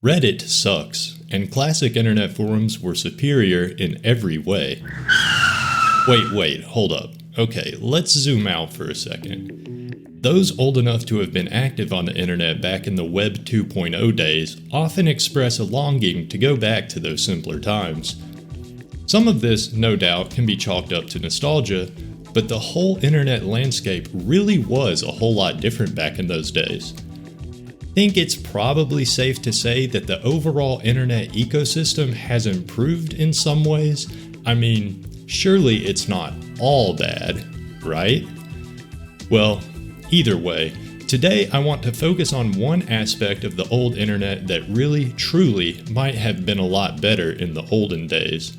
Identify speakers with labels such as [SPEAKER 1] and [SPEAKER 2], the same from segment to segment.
[SPEAKER 1] Reddit sucks, and classic internet forums were superior in every way. Wait, hold up. Okay, let's zoom out for a second. Those old enough to have been active on the internet back in the Web 2.0 days often express a longing to go back to those simpler times. Some of this, no doubt, can be chalked up to nostalgia, but the whole internet landscape really was a whole lot different back in those days. I think it's probably safe to say that the overall internet ecosystem has improved in some ways. I mean, surely it's not all bad, right? Well, either way, today I want to focus on one aspect of the old internet that really, truly might have been a lot better in the olden days.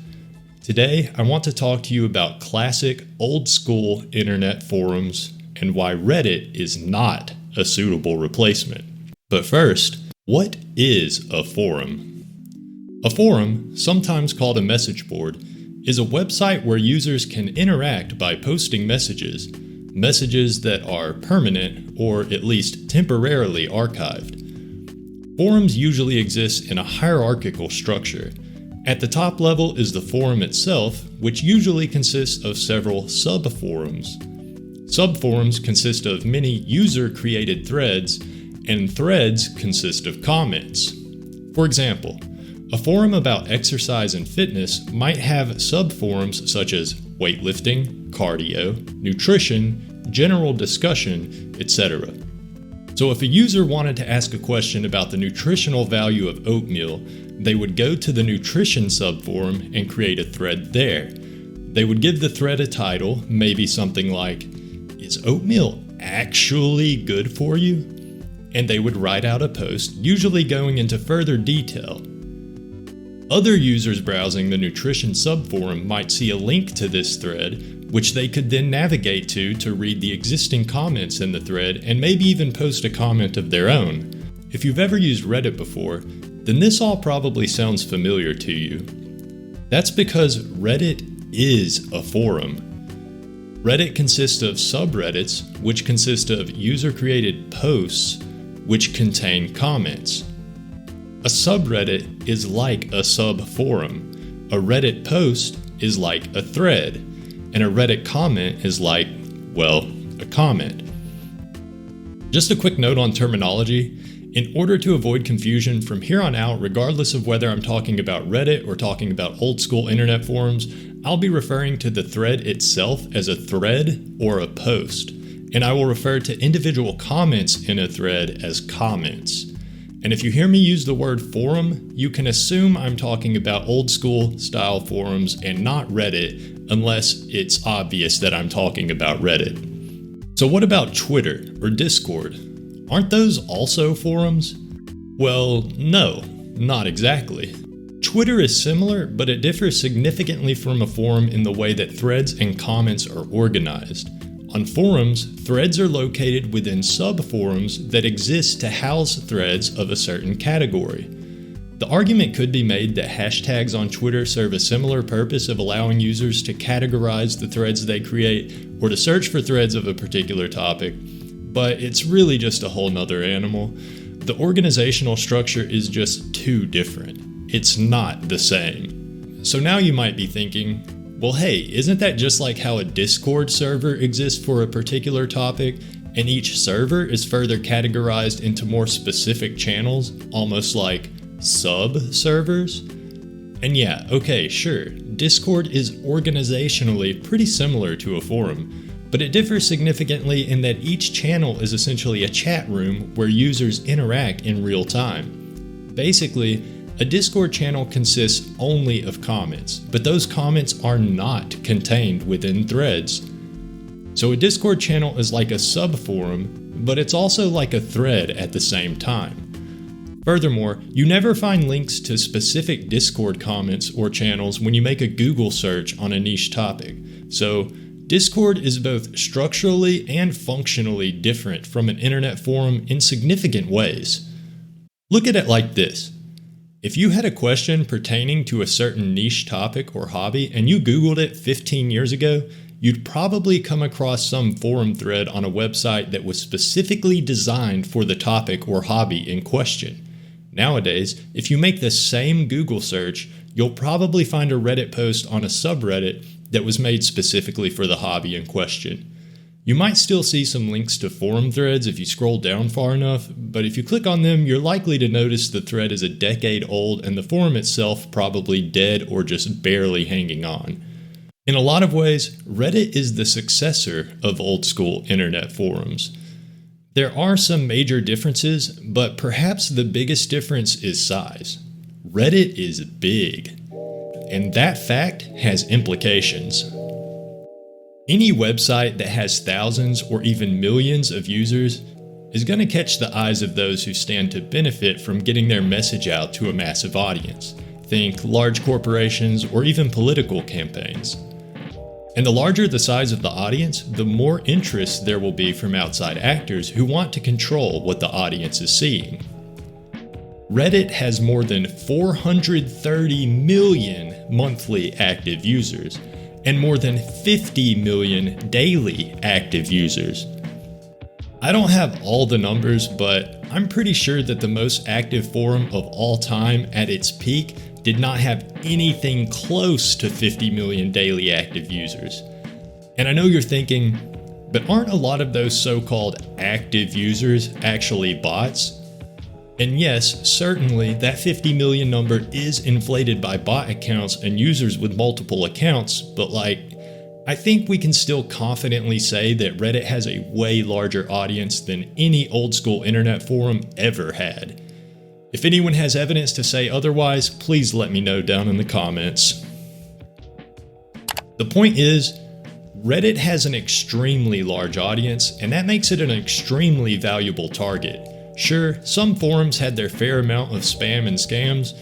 [SPEAKER 1] Today, I want to talk to you about classic, old-school internet forums and why Reddit is not a suitable replacement. But first, what is a forum? A forum, sometimes called a message board, is a website where users can interact by posting messages that are permanent or at least temporarily archived. Forums usually exist in a hierarchical structure. At the top level is the forum itself, which usually consists of several subforums. Subforums consist of many user-created threads, and threads consist of comments. For example, a forum about exercise and fitness might have subforums such as weightlifting, cardio, nutrition, general discussion, etc. So if a user wanted to ask a question about the nutritional value of oatmeal, they would go to the nutrition subforum and create a thread there. They would give the thread a title, maybe something like, "Is oatmeal actually good for you?" And they would write out a post, usually going into further detail. Other users browsing the nutrition subforum might see a link to this thread, which they could then navigate to read the existing comments in the thread and maybe even post a comment of their own. If you've ever used Reddit before, then this all probably sounds familiar to you. That's because Reddit is a forum. Reddit consists of subreddits, which consist of user-created posts, which contain comments. A subreddit is like a subforum. A Reddit post is like a thread. And a Reddit comment is like, well, a comment. Just a quick note on terminology. In order to avoid confusion from here on out, regardless of whether I'm talking about Reddit or talking about old school internet forums, I'll be referring to the thread itself as a thread or a post. And I will refer to individual comments in a thread as comments. And if you hear me use the word forum, you can assume I'm talking about old school style forums and not Reddit, unless it's obvious that I'm talking about Reddit. So what about Twitter or Discord? Aren't those also forums? Well, no, not exactly. Twitter is similar, but it differs significantly from a forum in the way that threads and comments are organized. On forums, threads are located within subforums that exist to house threads of a certain category. The argument could be made that hashtags on Twitter serve a similar purpose of allowing users to categorize the threads they create or to search for threads of a particular topic, but it's really just a whole nother animal. The organizational structure is just too different. It's not the same. So now you might be thinking, well, hey, isn't that just like how a Discord server exists for a particular topic, and each server is further categorized into more specific channels, almost like sub-servers? And yeah, okay, sure, Discord is organizationally pretty similar to a forum, but it differs significantly in that each channel is essentially a chat room where users interact in real time. Basically, a Discord channel consists only of comments, but those comments are not contained within threads. So a Discord channel is like a subforum, but it's also like a thread at the same time. Furthermore, you never find links to specific Discord comments or channels when you make a Google search on a niche topic. So Discord is both structurally and functionally different from an internet forum in significant ways. Look at it like this. If you had a question pertaining to a certain niche topic or hobby and you Googled it 15 years ago, you'd probably come across some forum thread on a website that was specifically designed for the topic or hobby in question. Nowadays, if you make the same Google search, you'll probably find a Reddit post on a subreddit that was made specifically for the hobby in question. You might still see some links to forum threads if you scroll down far enough, but if you click on them, you're likely to notice the thread is a decade old and the forum itself probably dead or just barely hanging on. In a lot of ways, Reddit is the successor of old school internet forums. There are some major differences, but perhaps the biggest difference is size. Reddit is big, and that fact has implications. Any website that has thousands or even millions of users is going to catch the eyes of those who stand to benefit from getting their message out to a massive audience. Think large corporations or even political campaigns. And the larger the size of the audience, the more interest there will be from outside actors who want to control what the audience is seeing. Reddit has more than 430 million monthly active users and more than 50 million daily active users. I don't have all the numbers, but I'm pretty sure that the most active forum of all time at its peak did not have anything close to 50 million daily active users. And I know you're thinking, but aren't a lot of those so-called active users actually bots? And yes, certainly that 50 million number is inflated by bot accounts and users with multiple accounts, but I think we can still confidently say that Reddit has a way larger audience than any old school internet forum ever had. If anyone has evidence to say otherwise, please let me know down in the comments. The point is, Reddit has an extremely large audience, and that makes it an extremely valuable target. Sure, some forums had their fair amount of spam and scams,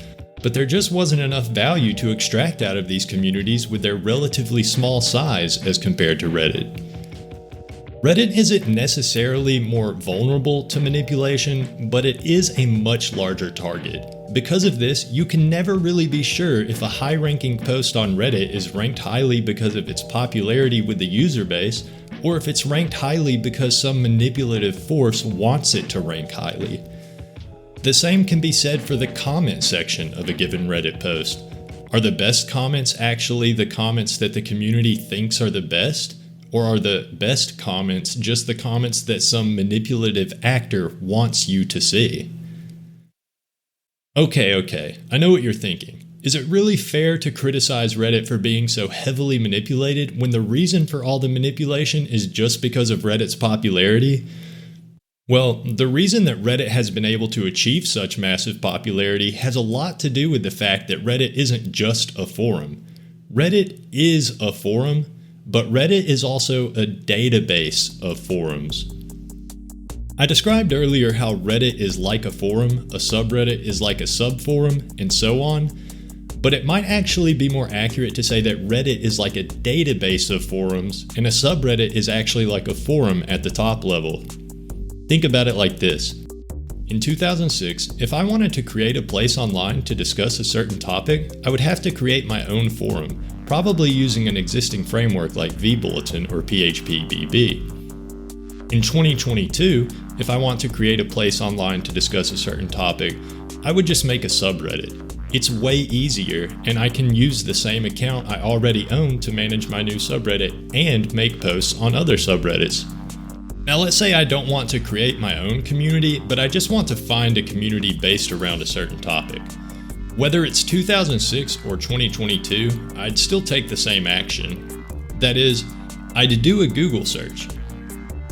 [SPEAKER 1] but there just wasn't enough value to extract out of these communities with their relatively small size as compared to Reddit. Reddit isn't necessarily more vulnerable to manipulation, but it is a much larger target. Because of this, you can never really be sure if a high-ranking post on Reddit is ranked highly because of its popularity with the user base, or if it's ranked highly because some manipulative force wants it to rank highly. The same can be said for the comment section of a given Reddit post. Are the best comments actually the comments that the community thinks are the best? Or are the best comments just the comments that some manipulative actor wants you to see? Okay, I know what you're thinking. Is it really fair to criticize Reddit for being so heavily manipulated when the reason for all the manipulation is just because of Reddit's popularity? Well, the reason that Reddit has been able to achieve such massive popularity has a lot to do with the fact that Reddit isn't just a forum. Reddit is a forum, but Reddit is also a database of forums. I described earlier how Reddit is like a forum, a subreddit is like a subforum, and so on, but it might actually be more accurate to say that Reddit is like a database of forums, and a subreddit is actually like a forum at the top level. Think about it like this. In 2006, if I wanted to create a place online to discuss a certain topic, I would have to create my own forum, probably using an existing framework like vBulletin or phpBB. In 2022, if I want to create a place online to discuss a certain topic, I would just make a subreddit. It's way easier, and I can use the same account I already own to manage my new subreddit and make posts on other subreddits. Now let's say I don't want to create my own community, but I just want to find a community based around a certain topic. Whether it's 2006 or 2022, I'd still take the same action. That is, I'd do a Google search.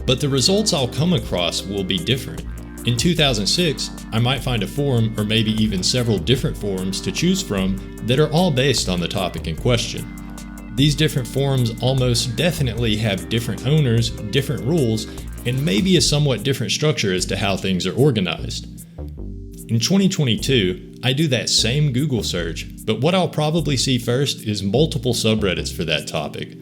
[SPEAKER 1] But the results I'll come across will be different. In 2006, I might find a forum or maybe even several different forums to choose from that are all based on the topic in question. These different forums almost definitely have different owners, different rules, and maybe a somewhat different structure as to how things are organized. In 2022, I do that same Google search, but what I'll probably see first is multiple subreddits for that topic.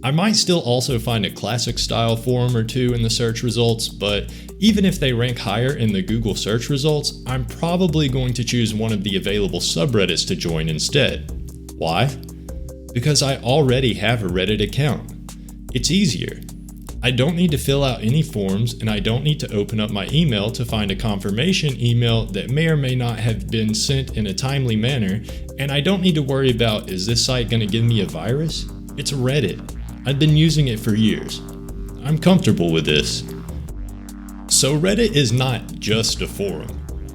[SPEAKER 1] I might still also find a classic style forum or two in the search results, but even if they rank higher in the Google search results, I'm probably going to choose one of the available subreddits to join instead. Why? Because I already have a Reddit account. It's easier. I don't need to fill out any forms, and I don't need to open up my email to find a confirmation email that may or may not have been sent in a timely manner, and I don't need to worry about, is this site going to give me a virus? It's Reddit. I've been using it for years. I'm comfortable with this. So Reddit is not just a forum.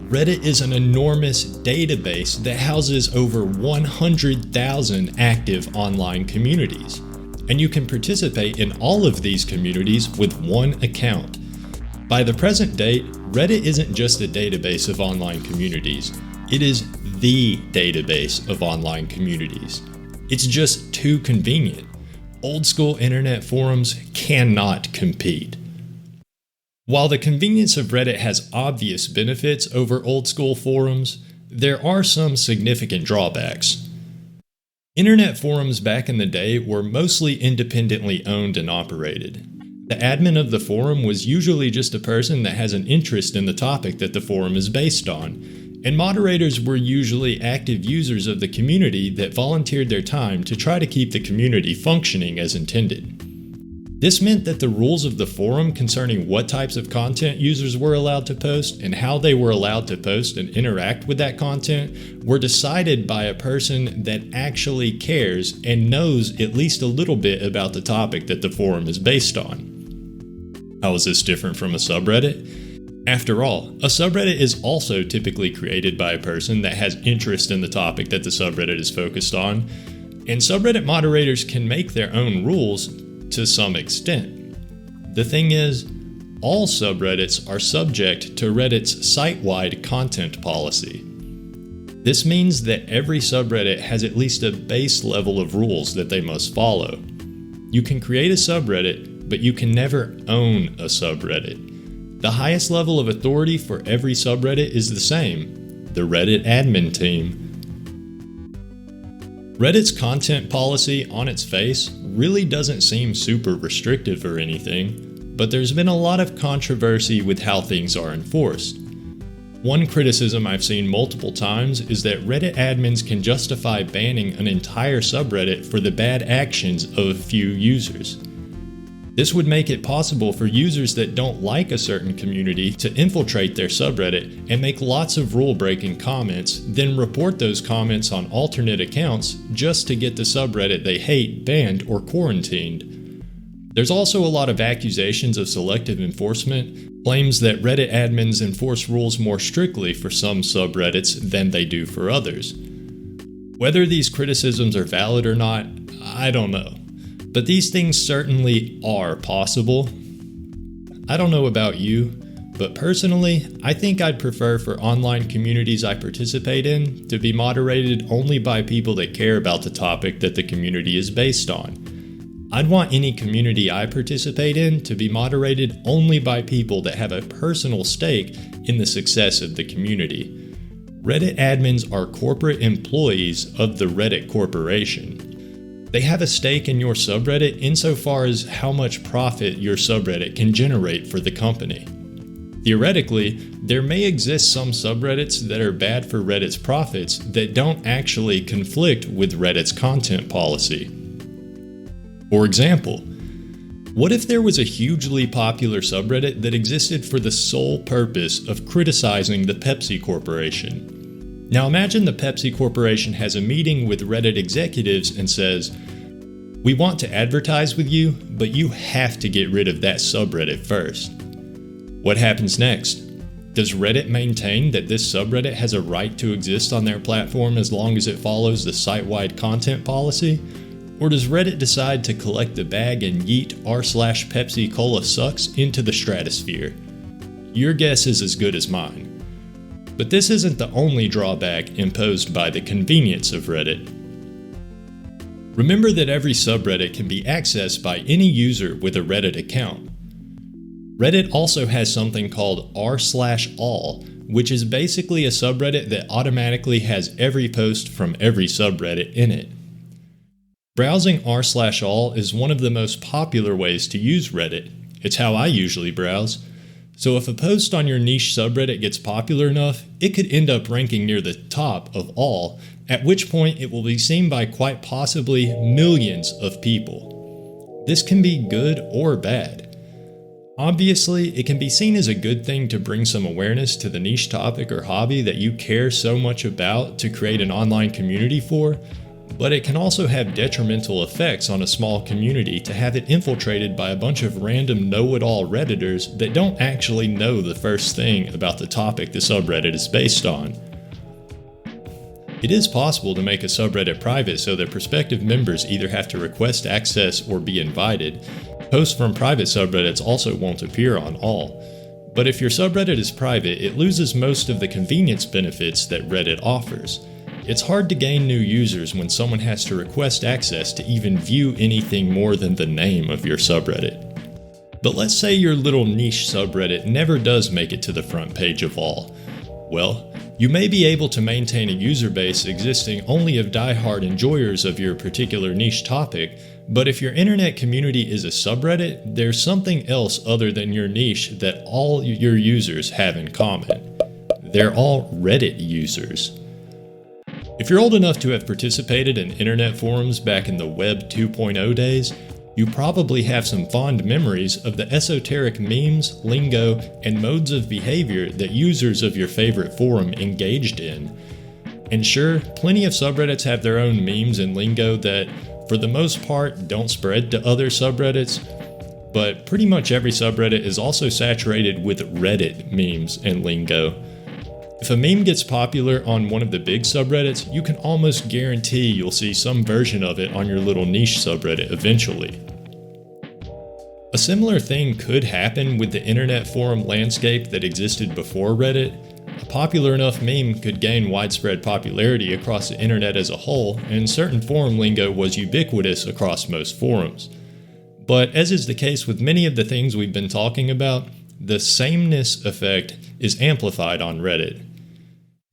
[SPEAKER 1] Reddit is an enormous database that houses over 100,000 active online communities. And you can participate in all of these communities with one account. By the present date, Reddit isn't just a database of online communities. It is the database of online communities. It's just too convenient. Old school internet forums cannot compete. While the convenience of Reddit has obvious benefits over old school forums, there are some significant drawbacks. Internet forums back in the day were mostly independently owned and operated. The admin of the forum was usually just a person that has an interest in the topic that the forum is based on, and moderators were usually active users of the community that volunteered their time to try to keep the community functioning as intended. This meant that the rules of the forum concerning what types of content users were allowed to post and how they were allowed to post and interact with that content were decided by a person that actually cares and knows at least a little bit about the topic that the forum is based on. How is this different from a subreddit? After all, a subreddit is also typically created by a person that has interest in the topic that the subreddit is focused on, and subreddit moderators can make their own rules to some extent. The thing is, all subreddits are subject to Reddit's site-wide content policy. This means that every subreddit has at least a base level of rules that they must follow. You can create a subreddit, but you can never own a subreddit. The highest level of authority for every subreddit is the same: the Reddit admin team. Reddit's content policy on its face really doesn't seem super restrictive or anything, but there's been a lot of controversy with how things are enforced. One criticism I've seen multiple times is that Reddit admins can justify banning an entire subreddit for the bad actions of a few users. This would make it possible for users that don't like a certain community to infiltrate their subreddit and make lots of rule-breaking comments, then report those comments on alternate accounts just to get the subreddit they hate banned or quarantined. There's also a lot of accusations of selective enforcement, claims that Reddit admins enforce rules more strictly for some subreddits than they do for others. Whether these criticisms are valid or not, I don't know. But these things certainly are possible. I don't know about you, but personally, I think I'd prefer for online communities I participate in to be moderated only by people that care about the topic that the community is based on. I'd want any community I participate in to be moderated only by people that have a personal stake in the success of the community. Reddit admins are corporate employees of the Reddit Corporation. They have a stake in your subreddit insofar as how much profit your subreddit can generate for the company. Theoretically, there may exist some subreddits that are bad for Reddit's profits that don't actually conflict with Reddit's content policy. For example, what if there was a hugely popular subreddit that existed for the sole purpose of criticizing the Pepsi Corporation? Now imagine the Pepsi Corporation has a meeting with Reddit executives and says, "We want to advertise with you, but you have to get rid of that subreddit first." What happens next? Does Reddit maintain that this subreddit has a right to exist on their platform as long as it follows the site-wide content policy? Or does Reddit decide to collect the bag and yeet r/Pepsi Cola sucks into the stratosphere? Your guess is as good as mine. But this isn't the only drawback imposed by the convenience of Reddit. Remember that every subreddit can be accessed by any user with a Reddit account. Reddit also has something called r/all, which is basically a subreddit that automatically has every post from every subreddit in it. Browsing r/all is one of the most popular ways to use Reddit. It's how I usually browse. So if a post on your niche subreddit gets popular enough, it could end up ranking near the top of all, at which point it will be seen by quite possibly millions of people. This can be good or bad. Obviously, it can be seen as a good thing to bring some awareness to the niche topic or hobby that you care so much about to create an online community for, but it can also have detrimental effects on a small community to have it infiltrated by a bunch of random know-it-all Redditors that don't actually know the first thing about the topic the subreddit is based on. It is possible to make a subreddit private so that prospective members either have to request access or be invited. Posts from private subreddits also won't appear on all. But if your subreddit is private, it loses most of the convenience benefits that Reddit offers. It's hard to gain new users when someone has to request access to even view anything more than the name of your subreddit. But let's say your little niche subreddit never does make it to the front page of all. Well, you may be able to maintain a user base existing only of die-hard enjoyers of your particular niche topic, but if your internet community is a subreddit, there's something else other than your niche that all your users have in common. They're all Reddit users. If you're old enough to have participated in internet forums back in the Web 2.0 days, you probably have some fond memories of the esoteric memes, lingo, and modes of behavior that users of your favorite forum engaged in. And sure, plenty of subreddits have their own memes and lingo that, for the most part, don't spread to other subreddits, but pretty much every subreddit is also saturated with Reddit memes and lingo. If a meme gets popular on one of the big subreddits, you can almost guarantee you'll see some version of it on your little niche subreddit eventually. A similar thing could happen with the internet forum landscape that existed before Reddit. A popular enough meme could gain widespread popularity across the internet as a whole, and certain forum lingo was ubiquitous across most forums. But as is the case with many of the things we've been talking about, the sameness effect is amplified on Reddit.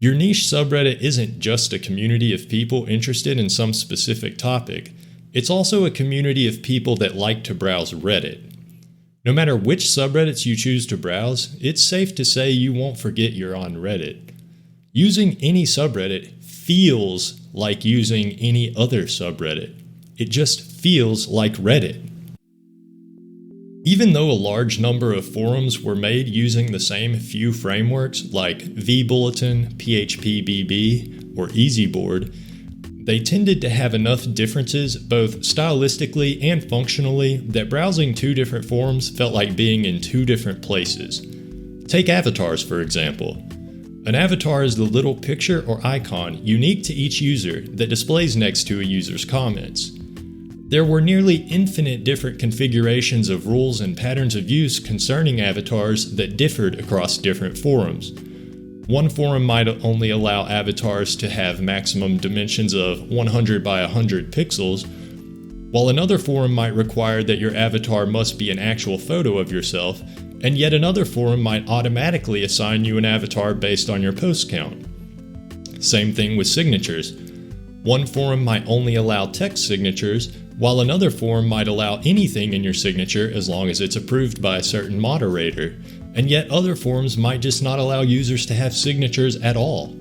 [SPEAKER 1] Your niche subreddit isn't just a community of people interested in some specific topic, it's also a community of people that like to browse Reddit. No matter which subreddits you choose to browse, it's safe to say you won't forget you're on Reddit. Using any subreddit feels like using any other subreddit. It just feels like Reddit. Even though a large number of forums were made using the same few frameworks like vBulletin, phpBB, or EasyBoard, they tended to have enough differences both stylistically and functionally that browsing two different forums felt like being in two different places. Take avatars for example. An avatar is the little picture or icon unique to each user that displays next to a user's comments. There were nearly infinite different configurations of rules and patterns of use concerning avatars that differed across different forums. One forum might only allow avatars to have maximum dimensions of 100 by 100 pixels, while another forum might require that your avatar must be an actual photo of yourself, and yet another forum might automatically assign you an avatar based on your post count. Same thing with signatures. One forum might only allow text signatures, while another forum might allow anything in your signature as long as it's approved by a certain moderator, and yet other forums might just not allow users to have signatures at all.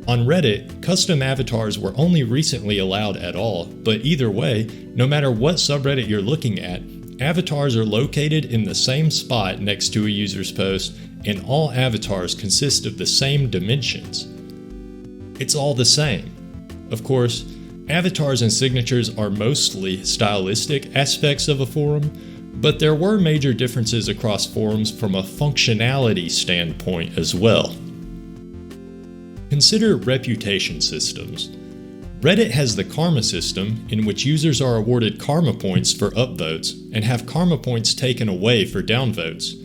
[SPEAKER 1] On Reddit, custom avatars were only recently allowed at all, but either way, no matter what subreddit you're looking at, avatars are located in the same spot next to a user's post, and all avatars consist of the same dimensions. It's all the same. Of course, avatars and signatures are mostly stylistic aspects of a forum, but there were major differences across forums from a functionality standpoint as well. Consider reputation systems. Reddit has the karma system, in which users are awarded karma points for upvotes and have karma points taken away for downvotes.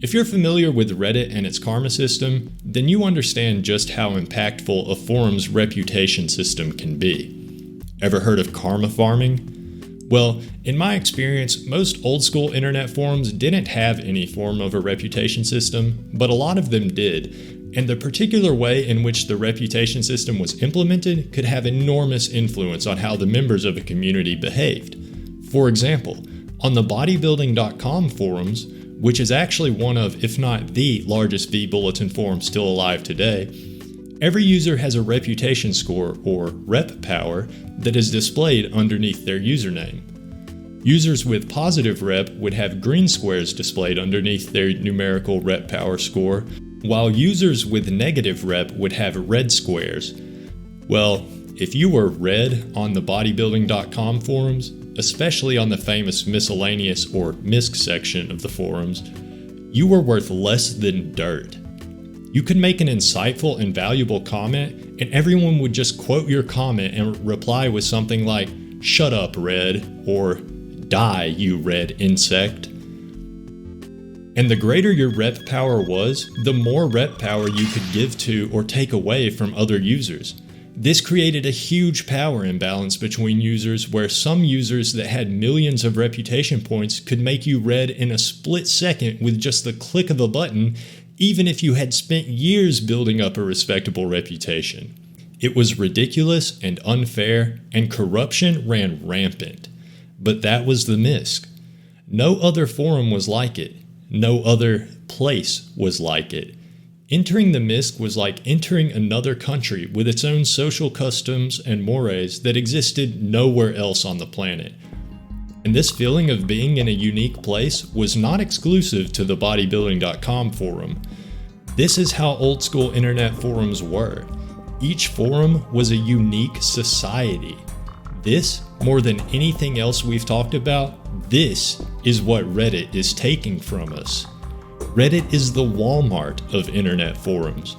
[SPEAKER 1] If you're familiar with Reddit and its karma system, then you understand just how impactful a forum's reputation system can be. Ever heard of karma farming? Well, in my experience, most old-school internet forums didn't have any form of a reputation system, but a lot of them did, and the particular way in which the reputation system was implemented could have enormous influence on how the members of a community behaved. For example, on the bodybuilding.com forums, which is actually one of, if not the largest vBulletin forum still alive today, every user has a reputation score, or rep power, that is displayed underneath their username. Users with positive rep would have green squares displayed underneath their numerical rep power score, while users with negative rep would have red squares. Well, if you were red on the bodybuilding.com forums, especially on the famous miscellaneous or misc section of the forums, you were worth less than dirt. You could make an insightful and valuable comment, and everyone would just quote your comment and reply with something like, "Shut up, red," or "Die, you red insect." And the greater your rep power was, the more rep power you could give to or take away from other users. This created a huge power imbalance between users, where some users that had millions of reputation points could make you red in a split second with just the click of a button, even if you had spent years building up a respectable reputation. It was ridiculous and unfair, and corruption ran rampant. But that was the misc. No other forum was like it. No other place was like it. Entering the misc was like entering another country with its own social customs and mores that existed nowhere else on the planet. And this feeling of being in a unique place was not exclusive to the bodybuilding.com forum. This is how old school internet forums were. Each forum was a unique society. This, more than anything else we've talked about, this is what Reddit is taking from us. Reddit is the Walmart of internet forums.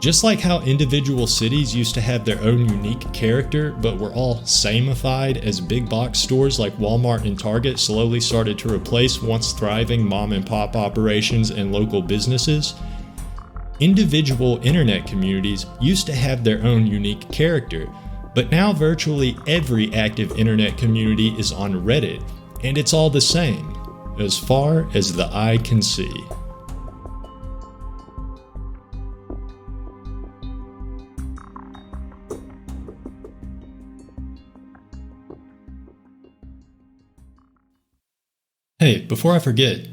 [SPEAKER 1] Just like how individual cities used to have their own unique character, but were all sameified as big box stores like Walmart and Target slowly started to replace once thriving mom and pop operations and local businesses, individual internet communities used to have their own unique character, but now virtually every active internet community is on Reddit, and it's all the same, as far as the eye can see. Hey, before I forget,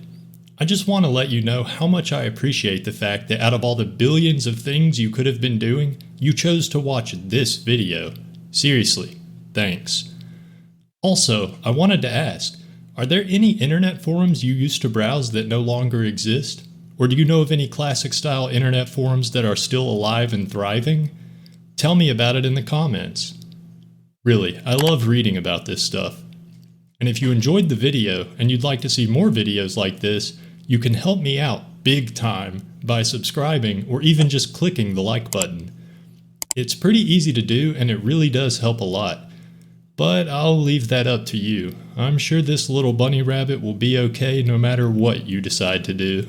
[SPEAKER 1] I just want to let you know how much I appreciate the fact that out of all the billions of things you could have been doing, you chose to watch this video. Seriously, thanks. Also, I wanted to ask, are there any internet forums you used to browse that no longer exist? Or do you know of any classic style internet forums that are still alive and thriving? Tell me about it in the comments. Really, I love reading about this stuff. And if you enjoyed the video and you'd like to see more videos like this, you can help me out big time by subscribing or even just clicking the like button. It's pretty easy to do and it really does help a lot. But I'll leave that up to you. I'm sure this little bunny rabbit will be okay no matter what you decide to do.